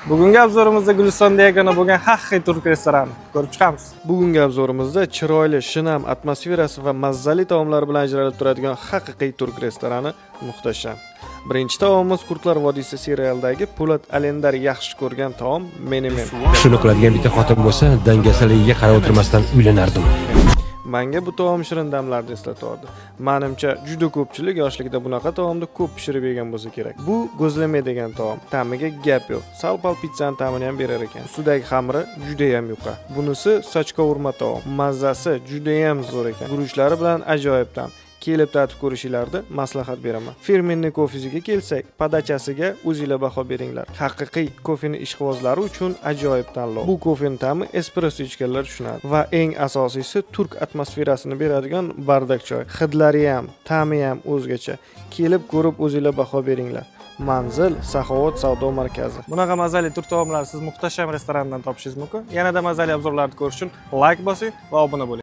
Bugungi obzorimizda Gulistonda yagona bo'lgan haqiqiy turk restorani ko'rib chiqamiz. Bugungi obzorimizda chiroyli, shinam atmosferasi va mazali taomlar bilan ajralib turadigan haqiqiy turk restorani muhtasham. Birinchi taomimiz Kurtlar vodiysi serialidagi Po'lat Alendar yaxshi ko'rgan taom menemen. Shuni qiladigan bitta xotin bo'lsa, dangasaligiga qarab o'tirmasdan uylanardim. Menga bu taom shirin damlarni eslatardi. Menimcha, juda ko'pchilik yoshligida bunaqa taomni ko'p pishirib yegan bo'lsa kerak. Bu go'zlama degan taom. Ta'miga gap yo'q. Sal-pal pitsaning ta'mini ham berar ekan. Ustidagi xamiri juda ham yuqa. Bunisi soch qovurma taom. Mazzasi juda ham zo'r ekan. Guruchlari bilan ajoyib ta'm. Kelib tatib ko'rishinglarni maslahat beraman. Firmenniy kofesiga kelsak, podachasiga o'zingizlar baho beringlar. Haqiqiy kofeni ishqibozlari uchun ajoyib tanlov. Bu kofening ta'mi espresso ichganlar tushunadi va eng asosiysi turk atmosferasini beradigan bardak choy. Hidlari ham, ta'mi ham o'zgacha. Kelib ko'rib o'zingizlar baho beringlar. Manzil Saxovat savdo markazi. Bunaqa mazali turk taomlarini siz muhtasham restorandan topishingiz mumkin. Yanada mazali obzorlarni ko'rish uchun like bosing va obuna bo'ling.